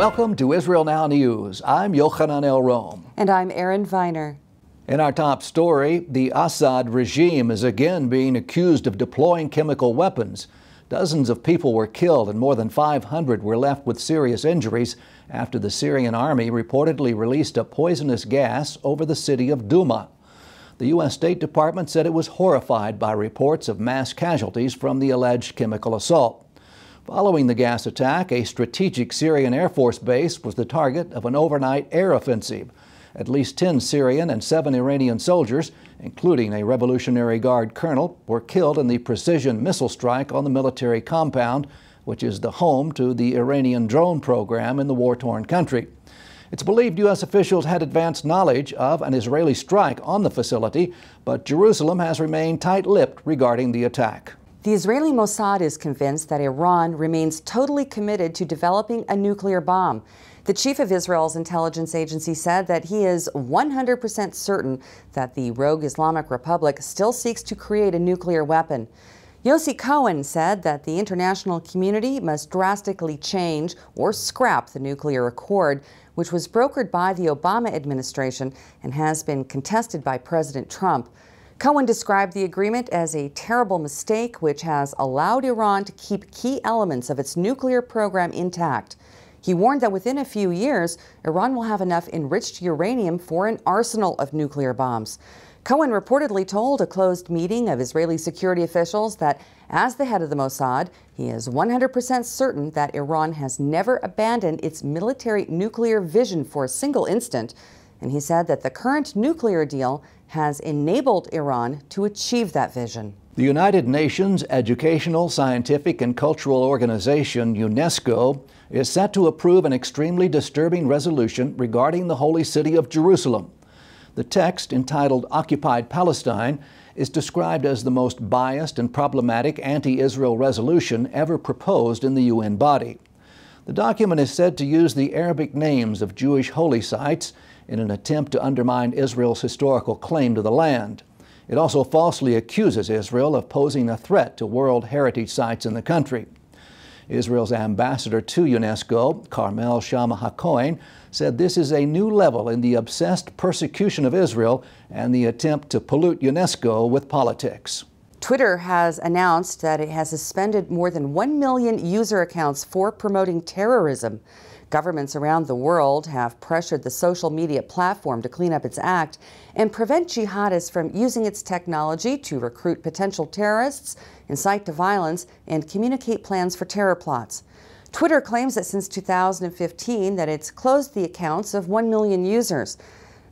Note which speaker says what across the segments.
Speaker 1: Welcome to Israel Now News. I'm Yochanan El Rome.
Speaker 2: And I'm Erin Viner.
Speaker 1: In our top story, the Assad regime is again being accused of deploying chemical weapons. Dozens of people were killed and more than 500 were left with serious injuries after the Syrian army reportedly released a poisonous gas over the city of Douma. The U.S. State Department said it was horrified by reports of mass casualties from the alleged chemical assault. Following the gas attack, a strategic Syrian Air Force base was the target of an overnight air offensive. At least 10 Syrian and 7 Iranian soldiers, including a Revolutionary Guard colonel, were killed in the precision missile strike on the military compound, which is the home to the Iranian drone program in the war-torn country. It's believed U.S. officials had advanced knowledge of an Israeli strike on the facility, but Jerusalem has remained tight-lipped regarding the attack.
Speaker 2: The Israeli Mossad is convinced that Iran remains totally committed to developing a nuclear bomb. The chief of Israel's intelligence agency said that he is 100% certain that the rogue Islamic Republic still seeks to create a nuclear weapon. Yossi Cohen said that the international community must drastically change or scrap the nuclear accord, which was brokered by the Obama administration and has been contested by President Trump. Cohen described the agreement as a terrible mistake which has allowed Iran to keep key elements of its nuclear program intact. He warned that within a few years, Iran will have enough enriched uranium for an arsenal of nuclear bombs. Cohen reportedly told a closed meeting of Israeli security officials that as the head of the Mossad, he is 100% certain that Iran has never abandoned its military nuclear vision for a single instant. And he said that the current nuclear deal has enabled Iran to achieve that vision.
Speaker 1: The United Nations Educational, Scientific, and Cultural Organization, UNESCO, is set to approve an extremely disturbing resolution regarding the holy city of Jerusalem. The text, entitled Occupied Palestine, is described as the most biased and problematic anti-Israel resolution ever proposed in the UN body. The document is said to use the Arabic names of Jewish holy sites in an attempt to undermine Israel's historical claim to the land. It also falsely accuses Israel of posing a threat to World Heritage sites in the country. Israel's ambassador to UNESCO, Carmel Shama-HaKohen, said this is a new level in the obsessed persecution of Israel and the attempt to pollute UNESCO with politics.
Speaker 2: Twitter has announced that it has suspended more than 1 million user accounts for promoting terrorism. Governments around the world have pressured the social media platform to clean up its act and prevent jihadists from using its technology to recruit potential terrorists, incite to violence, and communicate plans for terror plots. Twitter claims that since 2015 that it's closed the accounts of 1 million users.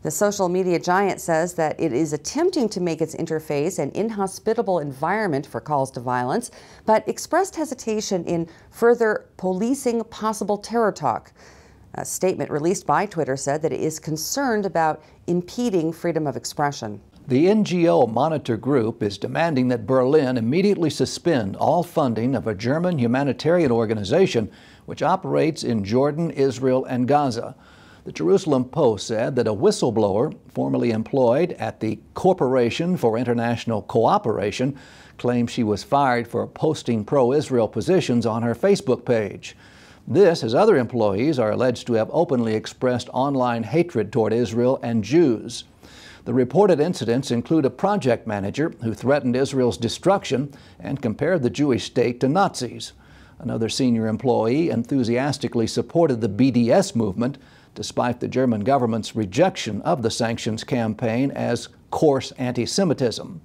Speaker 2: The social media giant says that it is attempting to make its interface an inhospitable environment for calls to violence, but expressed hesitation in further policing possible terror talk. A statement released by Twitter said that it is concerned about impeding freedom of expression.
Speaker 1: The NGO Monitor Group is demanding that Berlin immediately suspend all funding of a German humanitarian organization which operates in Jordan, Israel, and Gaza. The Jerusalem Post said that a whistleblower formerly employed at the Corporation for International Cooperation claimed she was fired for posting pro-Israel positions on her Facebook page. This, as other employees are alleged to have openly expressed online hatred toward Israel and Jews. The reported incidents include a project manager who threatened Israel's destruction and compared the Jewish state to Nazis. Another senior employee enthusiastically supported the BDS movement, despite the German government's rejection of the sanctions campaign as coarse anti-Semitism.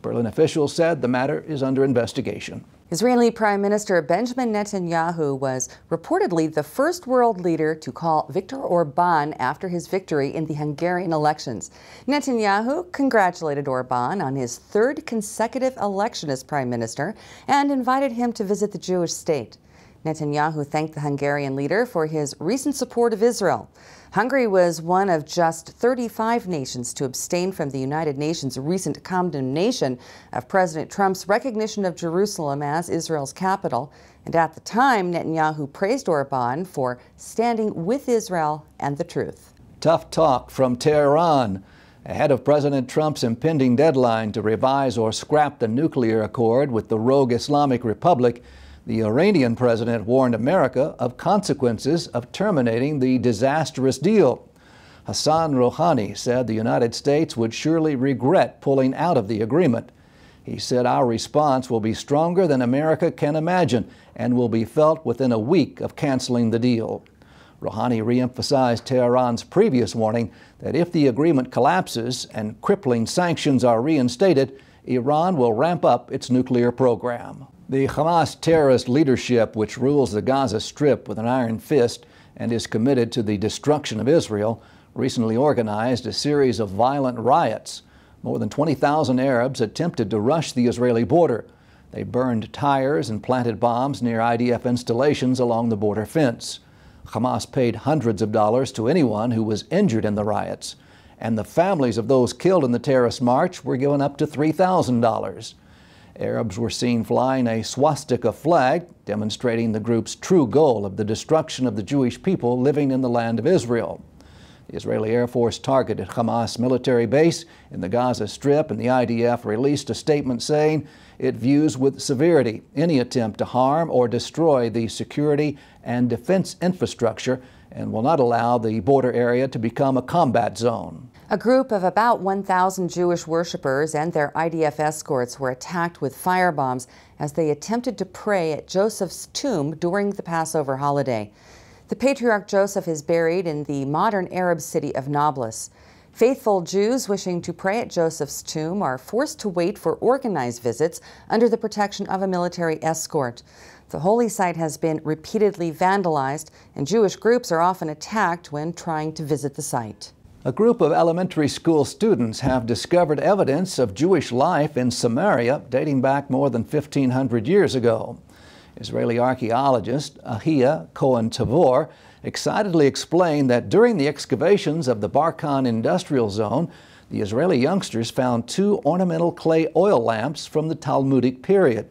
Speaker 1: Berlin officials said the matter is under investigation.
Speaker 2: Israeli Prime Minister Benjamin Netanyahu was reportedly the first world leader to call Viktor Orban after his victory in the Hungarian elections. Netanyahu congratulated Orban on his third consecutive election as prime minister and invited him to visit the Jewish state. Netanyahu thanked the Hungarian leader for his recent support of Israel. Hungary was one of just 35 nations to abstain from the United Nations' recent condemnation of President Trump's recognition of Jerusalem as Israel's capital. And at the time, Netanyahu praised Orban for standing with Israel and the truth.
Speaker 1: Tough talk from Tehran. Ahead of President Trump's impending deadline to revise or scrap the nuclear accord with the rogue Islamic Republic, The Iranian president warned America of consequences of terminating the disastrous deal. Hassan Rouhani said the United States would surely regret pulling out of the agreement. He said our response will be stronger than America can imagine and will be felt within a week of canceling the deal. Rouhani re-emphasized Tehran's previous warning that if the agreement collapses and crippling sanctions are reinstated, Iran will ramp up its nuclear program. The Hamas terrorist leadership, which rules the Gaza Strip with an iron fist and is committed to the destruction of Israel, recently organized a series of violent riots. More than 20,000 Arabs attempted to rush the Israeli border. They burned tires and planted bombs near IDF installations along the border fence. Hamas paid hundreds of dollars to anyone who was injured in the riots, and the families of those killed in the terrorist march were given up to $3,000. Arabs were seen flying a swastika flag, demonstrating the group's true goal of the destruction of the Jewish people living in the land of Israel. The Israeli Air Force targeted Hamas military base in the Gaza Strip, and the IDF released a statement saying it views with severity any attempt to harm or destroy the security and defense infrastructure and will not allow the border area to become a combat zone.
Speaker 2: A group of about 1,000 Jewish worshippers and their IDF escorts were attacked with firebombs as they attempted to pray at Joseph's tomb during the Passover holiday. The patriarch Joseph is buried in the modern Arab city of Nablus. Faithful Jews wishing to pray at Joseph's tomb are forced to wait for organized visits under the protection of a military escort. The holy site has been repeatedly vandalized, and Jewish groups are often attacked when trying to visit the site.
Speaker 1: A group of elementary school students have discovered evidence of Jewish life in Samaria dating back more than 1,500 years ago. Israeli archaeologist Ahia Cohen-Tavor excitedly explained that during the excavations of the Barkan industrial zone, the Israeli youngsters found 2 ornamental clay oil lamps from the Talmudic period.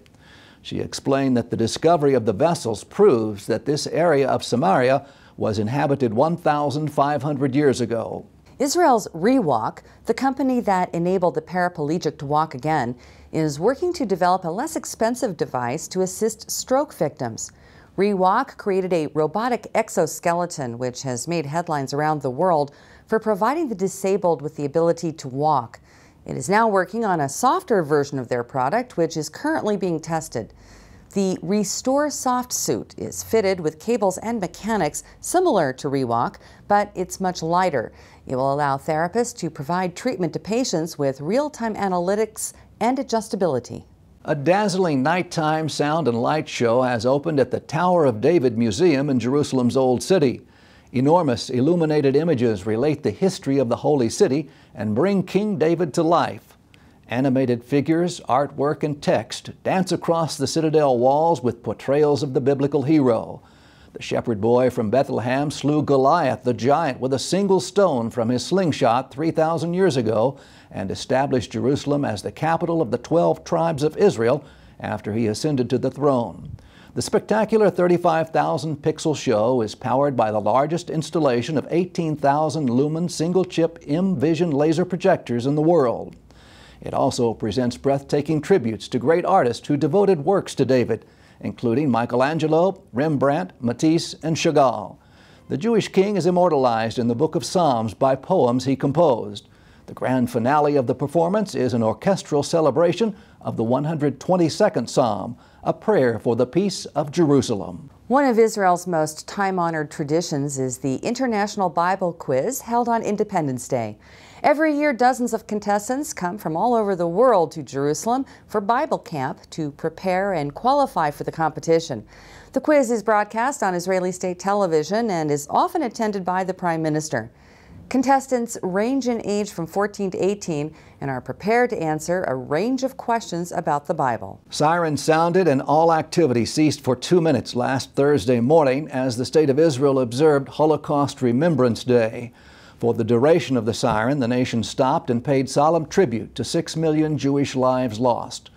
Speaker 1: She explained that the discovery of the vessels proves that this area of Samaria was inhabited 1,500 years ago.
Speaker 2: Israel's Rewalk, the company that enabled the paraplegic to walk again, is working to develop a less expensive device to assist stroke victims. Rewalk created a robotic exoskeleton which has made headlines around the world for providing the disabled with the ability to walk. It is now working on a softer version of their product, which is currently being tested. The Restore Soft suit is fitted with cables and mechanics similar to Rewalk, but it's much lighter. It will allow therapists to provide treatment to patients with real-time analytics and adjustability.
Speaker 1: A dazzling nighttime sound and light show has opened at the Tower of David Museum in Jerusalem's Old City. Enormous illuminated images relate the history of the Holy City and bring King David to life. Animated figures, artwork, and text dance across the citadel walls with portrayals of the biblical hero. The shepherd boy from Bethlehem slew Goliath the giant with a single stone from his slingshot 3,000 years ago and established Jerusalem as the capital of the 12 tribes of Israel after he ascended to the throne. The spectacular 35,000-pixel show is powered by the largest installation of 18,000 lumen single-chip M-Vision laser projectors in the world. It also presents breathtaking tributes to great artists who devoted works to David, including Michelangelo, Rembrandt, Matisse, and Chagall. The Jewish king is immortalized in the Book of Psalms by poems he composed. The grand finale of the performance is an orchestral celebration of the 122nd Psalm, a prayer for the peace of Jerusalem.
Speaker 2: One of Israel's most time-honored traditions is the International Bible Quiz held on Independence Day. Every year, dozens of contestants come from all over the world to Jerusalem for Bible camp to prepare and qualify for the competition. The quiz is broadcast on Israeli state television and is often attended by the Prime Minister. Contestants range in age from 14 to 18 and are prepared to answer a range of questions about the Bible.
Speaker 1: Sirens sounded and all activity ceased for 2 minutes last Thursday morning as the State of Israel observed Holocaust Remembrance Day. For the duration of the siren, the nation stopped and paid solemn tribute to 6 million Jewish lives lost.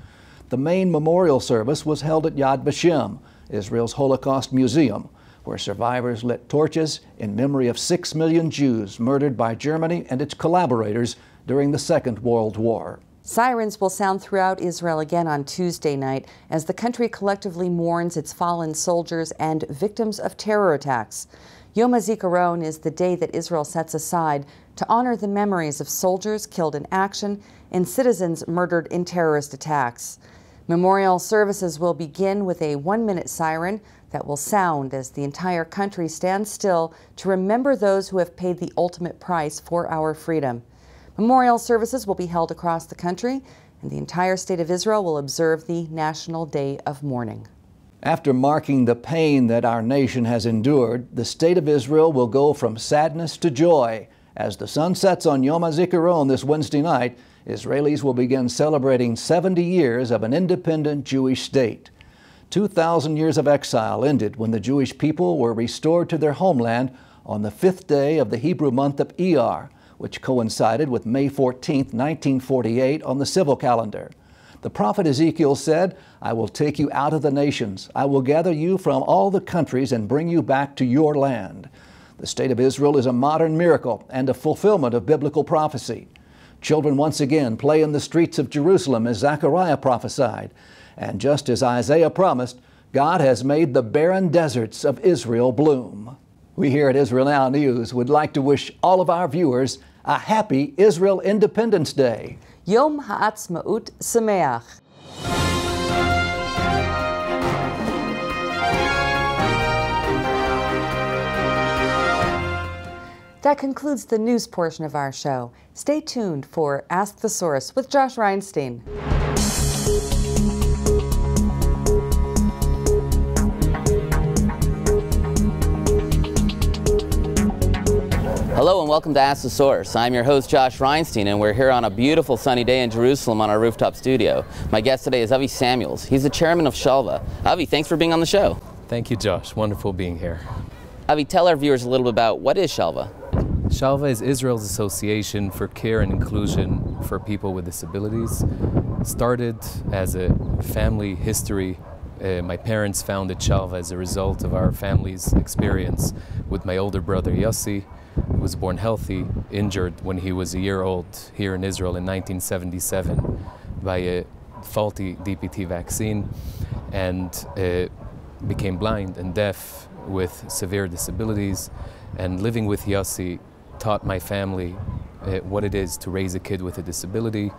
Speaker 1: The main memorial service was held at Yad Vashem, Israel's Holocaust Museum, where survivors lit torches in memory of 6 million Jews murdered by Germany and its collaborators during the Second World War.
Speaker 2: Sirens will sound throughout Israel again on Tuesday night as the country collectively mourns its fallen soldiers and victims of terror attacks. Yom HaZikaron is the day that Israel sets aside to honor the memories of soldiers killed in action and citizens murdered in terrorist attacks. Memorial services will begin with a 1-minute siren that will sound as the entire country stands still to remember those who have paid the ultimate price for our freedom. Memorial services will be held across the country, and the entire state of Israel will observe the National Day of Mourning.
Speaker 1: After marking the pain that our nation has endured, the state of Israel will go from sadness to joy. As the sun sets on Yom HaZikaron this Wednesday night, Israelis will begin celebrating 70 years of an independent Jewish state. 2,000 years of exile ended when the Jewish people were restored to their homeland on the 5th day of the Hebrew month of Iyar, which coincided with May 14, 1948 on the civil calendar. The prophet Ezekiel said, "I will take you out of the nations. I will gather you from all the countries and bring you back to your land." The state of Israel is a modern miracle and a fulfillment of biblical prophecy. Children once again play in the streets of Jerusalem as Zechariah prophesied. And just as Isaiah promised, God has made the barren deserts of Israel bloom. We here at Israel Now News would like to wish all of our viewers a happy Israel Independence Day.
Speaker 2: Yom Ha'atzmaut Sameach. That concludes the news portion of our show. Stay tuned for Ask the Source with Josh Reinstein.
Speaker 3: Hello and welcome to Ask the Source. I'm your host Josh Reinstein, and we're here on a beautiful sunny day in Jerusalem on our rooftop studio. My guest today is Avi Samuels. He's the chairman of Shalva. Avi, thanks for being on the show.
Speaker 4: Thank you, Josh. Wonderful being here.
Speaker 3: Avi, tell our viewers a little bit about what is Shalva.
Speaker 4: Shalva is Israel's association for care and inclusion for people with disabilities. Started as a family history. My parents founded Shalva as a result of our family's experience with my older brother Yossi, who was born healthy, injured when he was a year old here in Israel in 1977 by a faulty DPT vaccine, and became blind and deaf with severe disabilities. And living with Yossi taught my family what it is to raise a kid with a disability.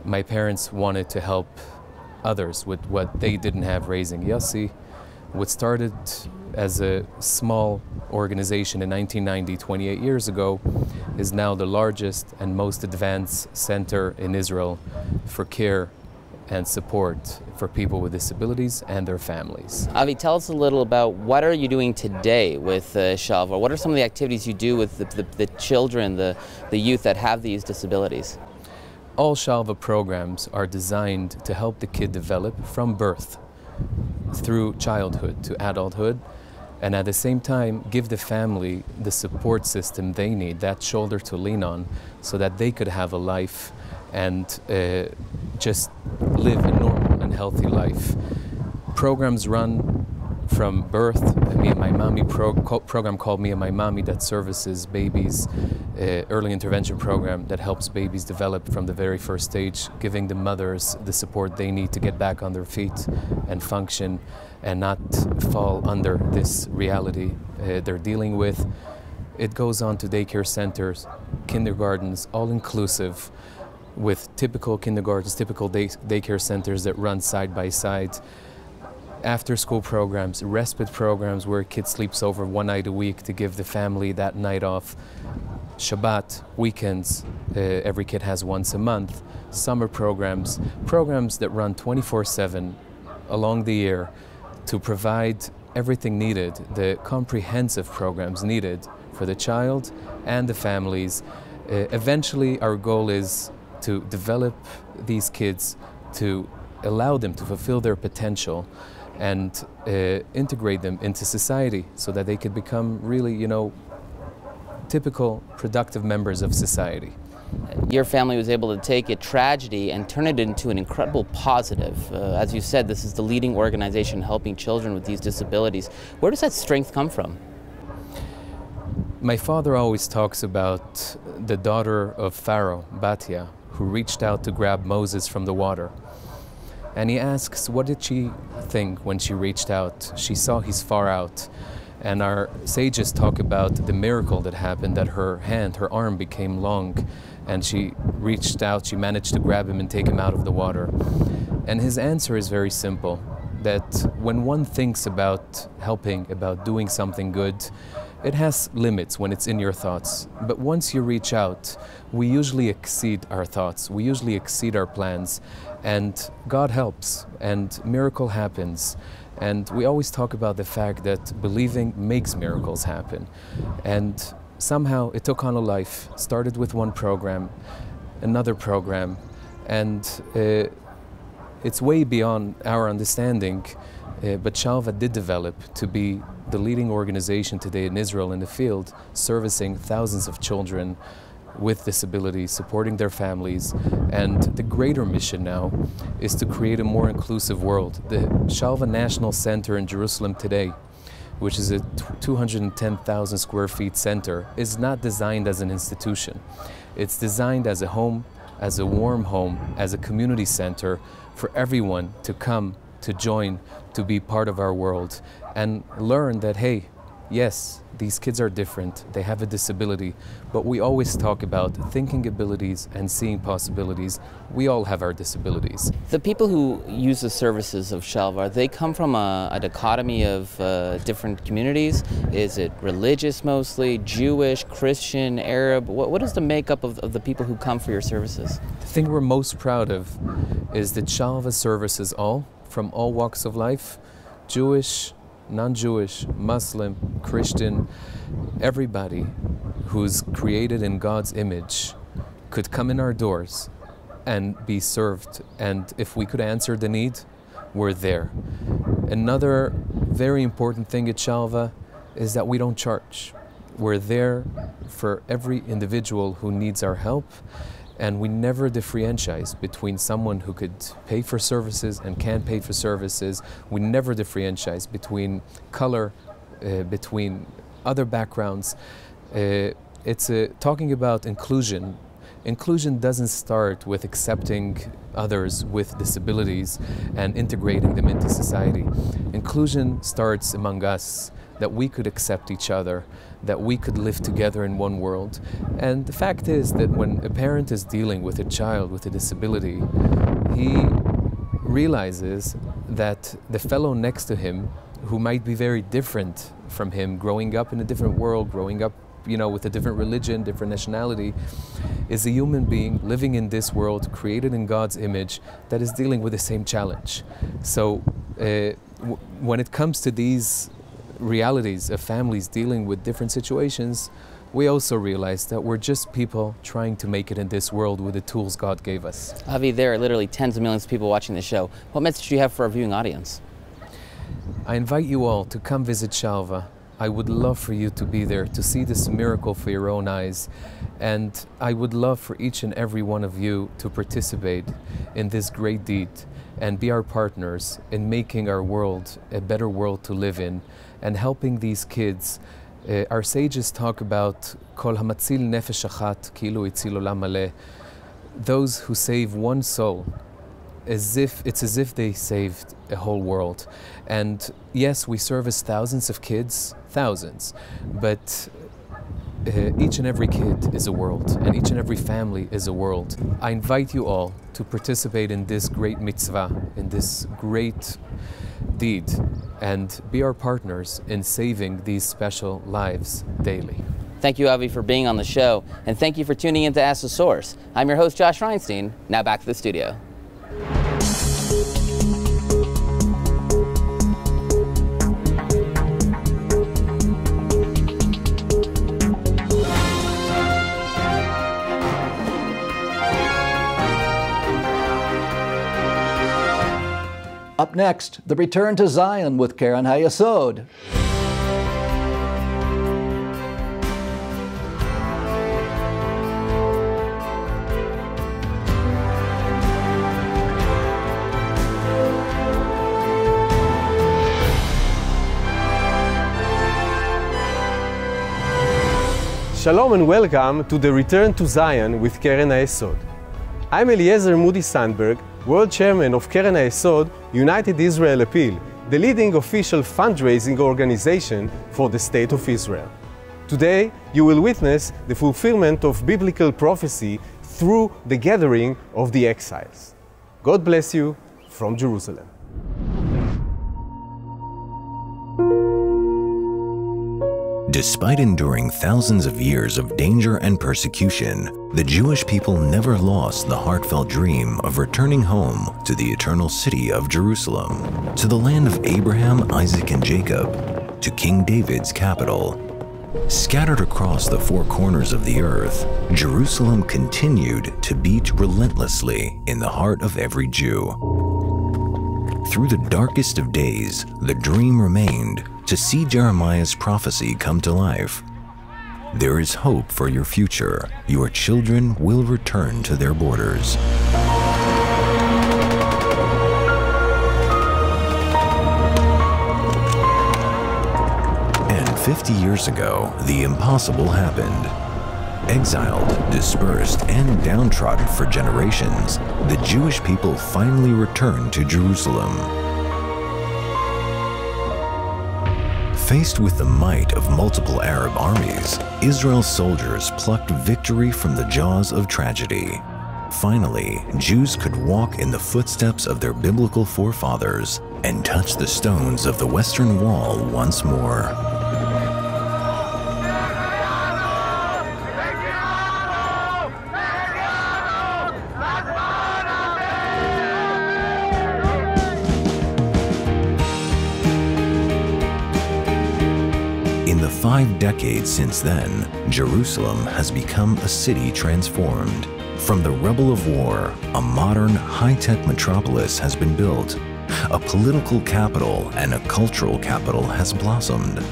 Speaker 4: My parents wanted to help others with what they didn't have raising Yossi. What started as a small organization in 1990, 28 years ago, is now the largest and most advanced center in Israel for care and support for people with disabilities and their families.
Speaker 3: Avi, tell us a little about what are you doing today with Shalva? What are some of the activities you do with the children, the youth that have these disabilities?
Speaker 4: All Shalva programs are designed to help the kid develop from birth through childhood to adulthood, and at the same time give the family the support system they need, that shoulder to lean on, so that they could have a life and just live a normal and healthy life. Programs run from birth. Me and My Mommy program called Me and My Mommy that services babies, early intervention program that helps babies develop from the very first stage, giving the mothers the support they need to get back on their feet and function and not fall under this reality they're dealing with. It goes on to daycare centers, kindergartens, all inclusive, with typical kindergartens, typical daycare centers that run side by side. After school programs, respite programs where a kid sleeps over one night a week to give the family that night off. Shabbat, weekends, every kid has once a month. Summer programs, programs that run 24/7 along the year to provide everything needed, the comprehensive programs needed for the child and the families. Eventually, our goal is to develop these kids, to allow them to fulfill their potential and integrate them into society so that they could become really, typical productive members of society.
Speaker 3: Your family was able to take a tragedy and turn it into an incredible positive. As you said, this is the leading organization helping children with these disabilities. Where does that strength come from?
Speaker 4: My father always talks about the daughter of Pharaoh, Batya, who reached out to grab Moses from the water. And he asks, what did she think when she reached out? She saw he's far out. And our sages talk about the miracle that happened, that her arm became long, and she reached out, she managed to grab him and take him out of the water. And his answer is very simple, that when one thinks about helping, about doing something good, it has limits when it's in your thoughts. But once you reach out, we usually exceed our thoughts, we usually exceed our plans, and God helps, and miracle happens. And we always talk about the fact that believing makes miracles happen. And somehow it took on a life, started with one program, another program, and it's way beyond our understanding, but Shalva did develop to be the leading organization today in Israel in the field, servicing thousands of children with disabilities, supporting their families, and the greater mission now is to create a more inclusive world. The Shalva National Center in Jerusalem today, which is a 210,000 square feet center, is not designed as an institution. It's designed as a home, as a warm home, as a community center for everyone to come, to join, to be part of our world and learn that, hey, yes, these kids are different, they have a disability, but we always talk about thinking abilities and seeing possibilities. We all have our disabilities.
Speaker 3: The people who use the services of Shalva, they come from a dichotomy of different communities. Is it religious mostly, Jewish, Christian, Arab? What is the makeup of the people who come for your services?
Speaker 4: The thing we're most proud of is that Shalva services all, from all walks of life, Jewish, non-Jewish, Muslim, Christian, everybody who's created in God's image could come in our doors and be served. And if we could answer the need, we're there. Another very important thing at Shalva is that we don't charge. We're there for every individual who needs our help, and we never differentiate between someone who could pay for services and can't pay for services. We never differentiate between color, between other backgrounds. It's talking about inclusion. Inclusion doesn't start with accepting others with disabilities and integrating them into society. Inclusion starts among us, that we could accept each other, that we could live together in one world. And the fact is that when a parent is dealing with a child with a disability, he realizes that the fellow next to him, who might be very different from him, growing up in a different world, growing up, with a different religion, different nationality, is a human being living in this world, created in God's image, that is dealing with the same challenge. So when it comes to these realities of families dealing with different situations, we also realize that we're just people trying to make it in this world with the tools God gave us.
Speaker 3: Avi, there are literally tens of millions of people watching the show. What message do you have for our viewing audience?
Speaker 4: I invite you all to come visit Shalva. I would love for you to be there, to see this miracle for your own eyes. And I would love for each and every one of you to participate in this great deed and be our partners in making our world a better world to live in and helping these kids. Our sages talk about Kol hamatzil nefesh achat kilu itzil olam maleh. Those who save one soul, it's as if they saved a whole world. And yes, we service thousands of kids, thousands, but each and every kid is a world, and each and every family is a world. I invite you all to participate in this great mitzvah, in this great deed, and be our partners in saving these special lives daily.
Speaker 3: Thank you, Avi, for being on the show, and thank you for tuning in to Ask the Source. I'm your host, Josh Reinstein. Now back to the studio.
Speaker 1: Up next, the return to Zion with Karen Hayesod.
Speaker 5: Shalom and welcome to the Return to Zion with Karen Hayesod. I'm Eliezer Moody Sandberg, World Chairman of Keren HaYesod United Israel Appeal, the leading official fundraising organization for the State of Israel. Today, you will witness the fulfillment of biblical prophecy through the gathering of the exiles. God bless you from Jerusalem.
Speaker 6: Despite enduring thousands of years of danger and persecution, the Jewish people never lost the heartfelt dream of returning home to the eternal city of Jerusalem, to the land of Abraham, Isaac, and Jacob, to King David's capital. Scattered across the four corners of the earth, Jerusalem continued to beat relentlessly in the heart of every Jew. Through the darkest of days, the dream remained to see Jeremiah's prophecy come to life. There is hope for your future. Your children will return to their borders. And 50 years ago, the impossible happened. Exiled, dispersed, and downtrodden for generations, the Jewish people finally returned to Jerusalem. Faced with the might of multiple Arab armies, Israel's soldiers plucked victory from the jaws of tragedy. Finally, Jews could walk in the footsteps of their biblical forefathers and touch the stones of the Western Wall once more. In the 5 decades since then, Jerusalem has become a city transformed. From the rubble of war, a modern, high-tech metropolis has been built. A political capital and a cultural capital has blossomed.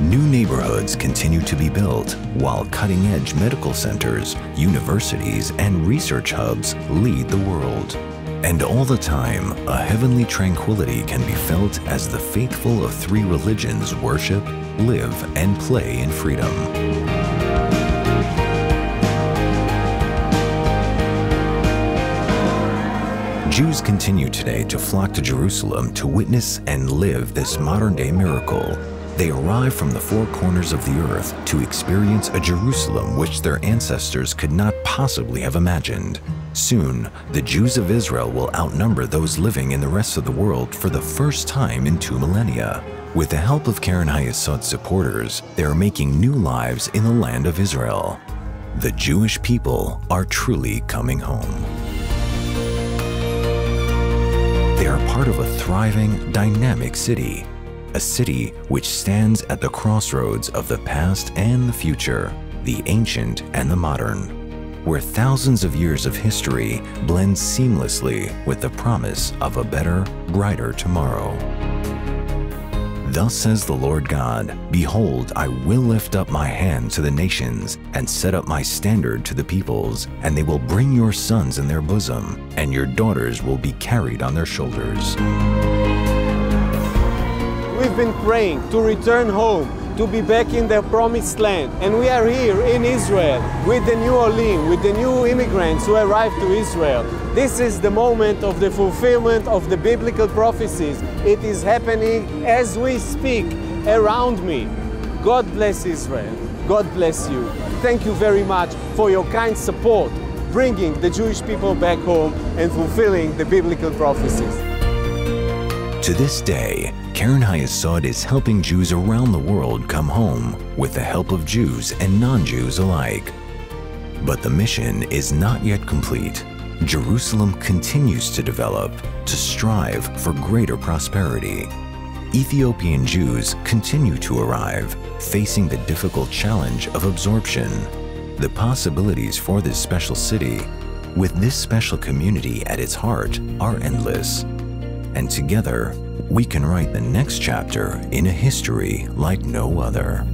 Speaker 6: New neighborhoods continue to be built, while cutting-edge medical centers, universities, and research hubs lead the world. And all the time, a heavenly tranquility can be felt as the faithful of 3 religions worship, live, and play in freedom. Jews continue today to flock to Jerusalem to witness and live this modern-day miracle. They arrive from the 4 corners of the earth to experience a Jerusalem which their ancestors could not possibly have imagined. Soon, the Jews of Israel will outnumber those living in the rest of the world for the first time in 2 millennia. With the help of Keren HaYesod supporters, they are making new lives in the land of Israel. The Jewish people are truly coming home. They are part of a thriving, dynamic city. A city which stands at the crossroads of the past and the future, the ancient and the modern, where thousands of years of history blend seamlessly with the promise of a better, brighter tomorrow. Thus says the Lord God, Behold, I will lift up my hand to the nations and set up my standard to the peoples, and they will bring your sons in their bosom, and your daughters will be carried on their shoulders.
Speaker 5: We've been praying to return home, to be back in the promised land. And we are here in Israel with the new Olim, with the new immigrants who arrived to Israel. This is the moment of the fulfillment of the biblical prophecies. It is happening as we speak around me. God bless Israel. God bless you. Thank you very much for your kind support, bringing the Jewish people back home and fulfilling the biblical prophecies.
Speaker 6: To this day, Keren HaYesod is helping Jews around the world come home with the help of Jews and non-Jews alike. But the mission is not yet complete. Jerusalem continues to develop, to strive for greater prosperity. Ethiopian Jews continue to arrive, facing the difficult challenge of absorption. The possibilities for this special city, with this special community at its heart, are endless. And together, we can write the next chapter in a history like no other.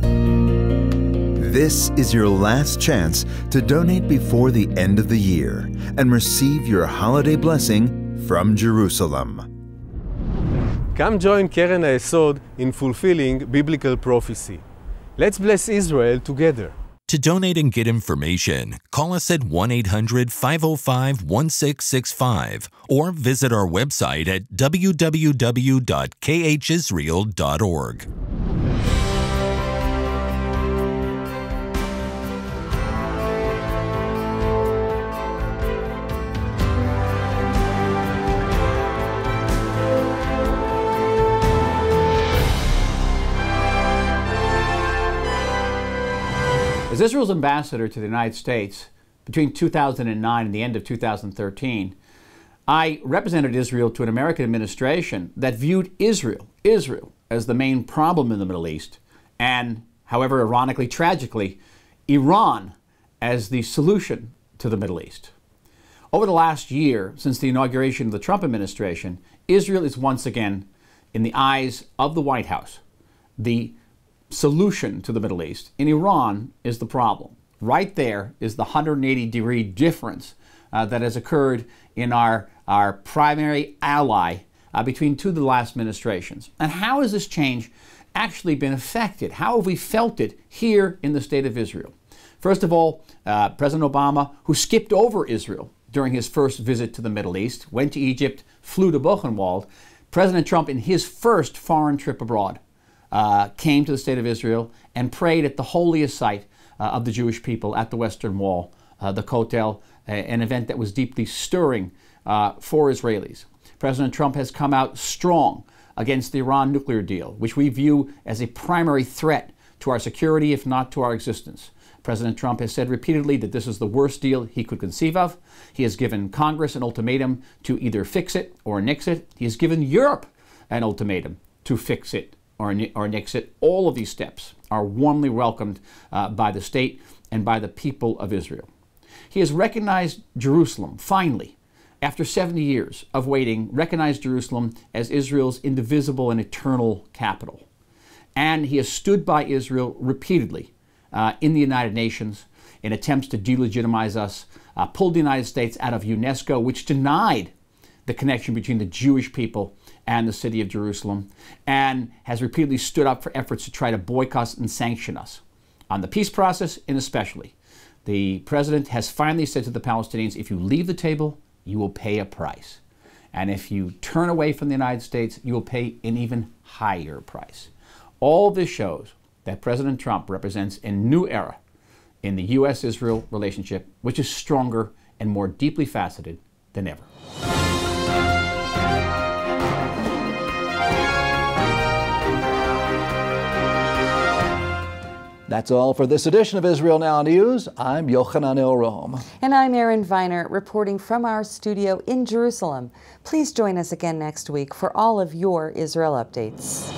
Speaker 7: This is your last chance to donate before the end of the year and receive your holiday blessing from Jerusalem.
Speaker 5: Come join Keren HaYesod in fulfilling biblical prophecy. Let's bless Israel together.
Speaker 8: To donate and get information, call us at 1-800-505-1665 or visit our website at www.khisrael.org.
Speaker 9: As Israel's ambassador to the United States between 2009 and the end of 2013, I represented Israel to an American administration that viewed Israel as the main problem in the Middle East, and, however ironically, tragically, Iran as the solution to the Middle East. Over the last year, since the inauguration of the Trump administration, Israel is once again, in the eyes of the White House, the solution to the Middle East, and Iran is the problem. Right there is the 180-degree difference that has occurred in our primary ally between two of the last administrations. And how has this change actually been affected? How have we felt it here in the state of Israel? First of all, President Obama, who skipped over Israel during his first visit to the Middle East, went to Egypt, flew to Buchenwald. President Trump, in his first foreign trip abroad, came to the state of Israel and prayed at the holiest site of the Jewish people at the Western Wall, the Kotel, an event that was deeply stirring for Israelis. President Trump has come out strong against the Iran nuclear deal, which we view as a primary threat to our security, if not to our existence. President Trump has said repeatedly that this is the worst deal he could conceive of. He has given Congress an ultimatum to either fix it or nix it. He has given Europe an ultimatum to fix it or nix it. All of these steps are warmly welcomed by the state and by the people of Israel. He has recognized Jerusalem, finally, after 70 years of waiting, recognized Jerusalem as Israel's indivisible and eternal capital. And he has stood by Israel repeatedly in the United Nations in attempts to delegitimize us, pulled the United States out of UNESCO, which denied the connection between the Jewish people and the city of Jerusalem, and has repeatedly stood up for efforts to try to boycott and sanction us. On the peace process, and especially, the president has finally said to the Palestinians, if you leave the table, you will pay a price. And if you turn away from the United States, you will pay an even higher price. All this shows that President Trump represents a new era in the U.S.-Israel relationship, which is stronger and more deeply faceted than ever.
Speaker 1: That's all for this edition of Israel Now News. I'm Yochanan El-Rom.
Speaker 2: And I'm Erin Viner, reporting from our studio in Jerusalem. Please join us again next week for all of your Israel updates.